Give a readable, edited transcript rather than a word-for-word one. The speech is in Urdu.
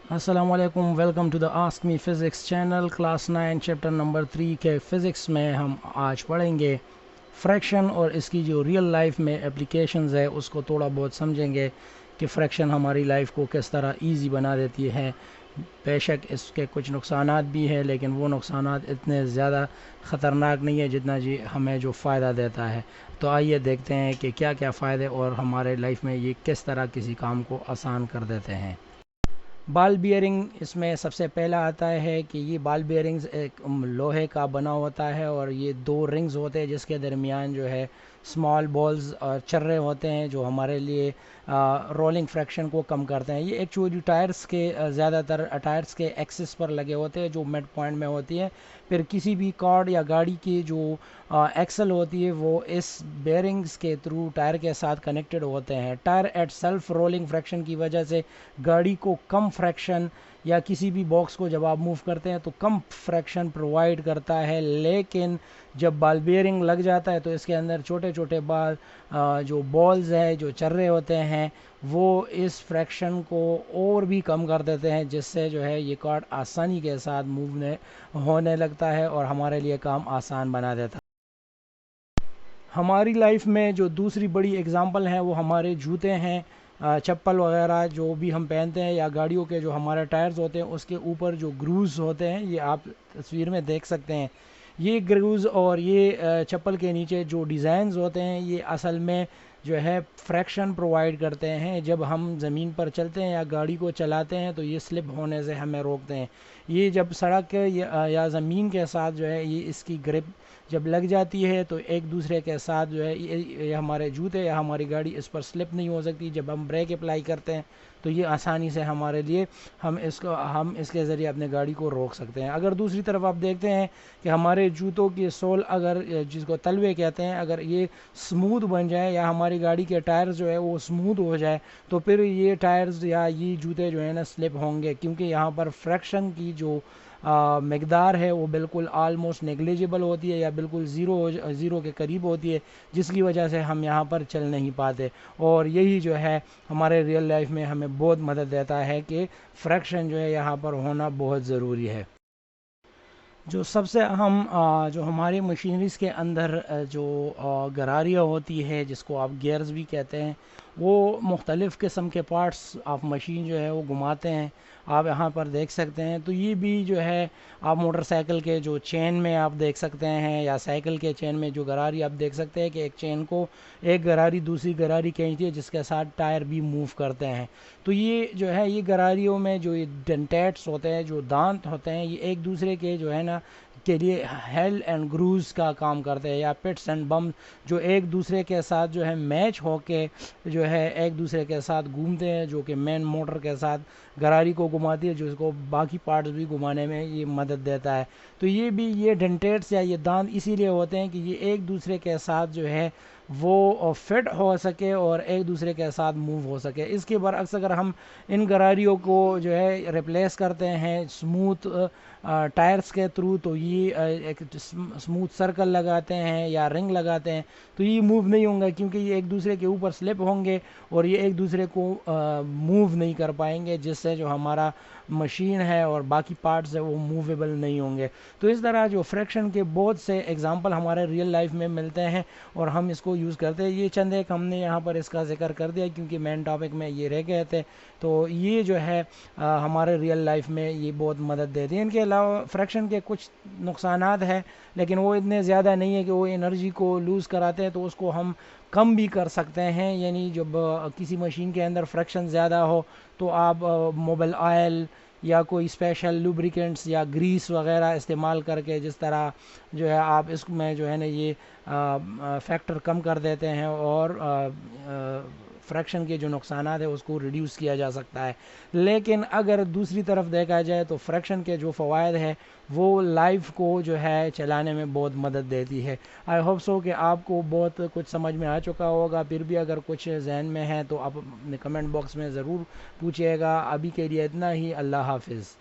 السلام علیکم، welcome to the ask me physics channel class 9 chapter number 3 کے فزکس میں ہم آج پڑھیں گے فریکشن اور اس کی جو ریئل لائف میں اپلیکیشنز ہے اس کو تھوڑا بہت سمجھیں گے کہ فریکشن ہماری لائف کو کس طرح ایزی بنا دیتی ہے. بے شک اس کے کچھ نقصانات بھی ہیں لیکن وہ نقصانات اتنے زیادہ خطرناک نہیں ہے جتنا ہمیں جو فائدہ دیتا ہے. تو آئیے دیکھتے ہیں کہ کیا کیا فائدے اور ہمارے لائف میں یہ کس طرح کسی کام کو آسان کر دیتے ہیں. بال بیئرنگ اس میں سب سے پہلا آتا ہے کہ یہ بال بیئرنگز ایک لوہے کا بنا ہوتا ہے اور یہ دو رنگز ہوتے ہیں جس کے درمیان جو ہے اسمال بالز اور چرے ہوتے ہیں جو ہمارے لیے رولنگ فریکشن کو کم کرتے ہیں. یہ ایکچولی ٹائرز کے زیادہ تر ٹائرز کے ایکسس پر لگے ہوتے ہیں جو مڈ پوائنٹ میں ہوتی ہے. پھر کسی بھی کارڈ یا گاڑی کی جو ایکسل ہوتی ہے وہ اس بیئرنگز کے تھرو ٹائر کے ساتھ کنیکٹڈ ہوتے ہیں. Tyre at self rolling friction کی وجہ سے گاڑی کو کم فریکشن یا کسی بھی باکس کو جب آپ موو کرتے ہیں تو کم فریکشن پرووائڈ کرتا ہے. لیکن جب بال بیئرنگ لگ جاتا ہے تو اس کے اندر چھوٹے چھوٹے جو بالز ہے جو چرے ہوتے ہیں وہ اس فریکشن کو اور بھی کم کر دیتے ہیں جس سے جو ہے یہ کارڈ آسانی کے ساتھ موو ہونے لگتا ہے اور ہمارے لیے کام آسان بنا دیتا ہے. ہماری لائف میں جو دوسری بڑی اگزامپل ہے وہ ہمارے جوتے ہیں، چپل وغیرہ جو بھی ہم پہنتے ہیں یا گاڑیوں کے جو ہمارے ٹائرز ہوتے ہیں اس کے اوپر جو گروز ہوتے ہیں یہ آپ تصویر میں دیکھ سکتے ہیں. یہ گروز اور یہ چپل کے نیچے جو ڈیزائنز ہوتے ہیں یہ اصل میں جو ہے فریکشن پرووائڈ کرتے ہیں. جب ہم زمین پر چلتے ہیں یا گاڑی کو چلاتے ہیں تو یہ سلپ ہونے سے ہمیں روکتے ہیں. یہ جب سڑک یا زمین کے ساتھ جو ہے یہ اس کی گرپ جب لگ جاتی ہے تو ایک دوسرے کے ساتھ جو ہے یہ ہمارے جوتے یا ہماری گاڑی اس پر سلپ نہیں ہو سکتی. جب ہم بریک اپلائی کرتے ہیں تو یہ آسانی سے ہمارے لیے ہم اس کے ذریعے اپنے گاڑی کو روک سکتے ہیں. اگر دوسری طرف آپ دیکھتے ہیں کہ ہمارے جوتوں کی سول اگر جس کو تلوے کہتے ہیں اگر یہ سموتھ بن جائے یا ہماری گاڑی کے ٹائرز جو ہے وہ سموتھ ہو جائے تو پھر یہ ٹائرز یا یہ جوتے جو ہیں نا سلپ ہوں گے کیونکہ یہاں پر فریکشن کی جو مقدار ہے وہ بالکل آلموسٹ نیگلیجبل ہوتی ہے یا بالکل زیرو کے قریب ہوتی ہے جس کی وجہ سے ہم یہاں پر چل نہیں پاتے. اور یہی جو ہے ہمارے ریئل لائف میں ہمیں بہت مدد دیتا ہے کہ فریکشن جو ہے یہاں پر ہونا بہت ضروری ہے. جو سب سے اہم جو ہماری مشینریز کے اندر جو گراریاں ہوتی ہے جس کو آپ گیئرز بھی کہتے ہیں وہ مختلف قسم کے پارٹس آپ مشین جو ہے وہ گھماتے ہیں. آپ یہاں پر دیکھ سکتے ہیں تو یہ بھی جو ہے آپ موٹر سائیکل کے جو چین میں آپ دیکھ سکتے ہیں یا سائیکل کے چین میں جو گراری آپ دیکھ سکتے ہیں کہ ایک چین کو ایک گراری دوسری گراری کھینچتی ہے جس کے ساتھ ٹائر بھی موو کرتے ہیں. تو یہ جو ہے یہ گراریوں میں جو یہ ڈنٹیٹس ہوتے ہیں جو دانت ہوتے ہیں یہ ایک دوسرے کے جو ہے نا کے لیے ہیل اینڈ گروز کا کام کرتے ہیں یا پٹس اینڈ بم جو ایک دوسرے کے ساتھ جو ہے میچ ہو کے جو ہے ایک دوسرے کے ساتھ گھومتے ہیں جو کہ مین موٹر کے ساتھ گراری کو گھماتی ہے جس کو باقی پارٹس بھی گھمانے میں یہ مدد دیتا ہے. تو یہ بھی یہ ڈنٹیٹس یا یہ دانت اسی لیے ہوتے ہیں کہ یہ ایک دوسرے کے ساتھ جو ہے وہ فٹ ہو سکے اور ایک دوسرے کے ساتھ موو ہو سکے. اس کے برعکس اگر ہم ان گراریوں کو جو ہے ریپلیس کرتے ہیں اسموتھ ٹائرز کے تھرو تو یہ ایک اسموتھ سرکل لگاتے ہیں یا رنگ لگاتے ہیں تو یہ موو نہیں ہوں گا کیونکہ یہ ایک دوسرے کے اوپر سلپ ہوں گے اور یہ ایک دوسرے کو موو نہیں کر پائیں گے جس سے جو ہمارا مشین ہے اور باقی پارٹس ہے وہ موویبل نہیں ہوں گے. تو اس طرح جو فریکشن کے بہت سے ایگزامپل ہمارے ریئل لائف میں ملتے ہیں اور ہم اس کو یوز کرتے ہیں. یہ چند ایک ہم نے یہاں پر اس کا ذکر کر دیا کیونکہ مین ٹاپک میں یہ رہ گئے تھے. تو یہ جو ہے ہمارے ریئل لائف میں یہ بہت مدد دیتی ہے. ان کے علاوہ فریکشن کے کچھ نقصانات ہیں لیکن وہ اتنے زیادہ نہیں ہے کہ وہ انرجی کو لوز کراتے ہیں تو اس کو ہم کم بھی کر سکتے ہیں. یعنی جب کسی مشین کے اندر فریکشن زیادہ ہو تو آپ موبل آئل یا کوئی اسپیشل لوبریکنٹس یا گریس وغیرہ استعمال کر کے جس طرح جو ہے آپ اس میں جو ہے نا یہ فیکٹر کم کر دیتے ہیں اور فریکشن کے جو نقصانات ہیں اس کو ریڈیوس کیا جا سکتا ہے. لیکن اگر دوسری طرف دیکھا جائے تو فریکشن کے جو فوائد ہیں وہ لائف کو جو ہے چلانے میں بہت مدد دیتی ہے. آئی ہوپ سو کہ آپ کو بہت کچھ سمجھ میں آ چکا ہوگا. پھر بھی اگر کچھ ذہن میں ہے تو آپ اپنے کمنٹ باکس میں ضرور پوچھیے گا. ابھی کے لیے اتنا ہی. اللہ حافظ.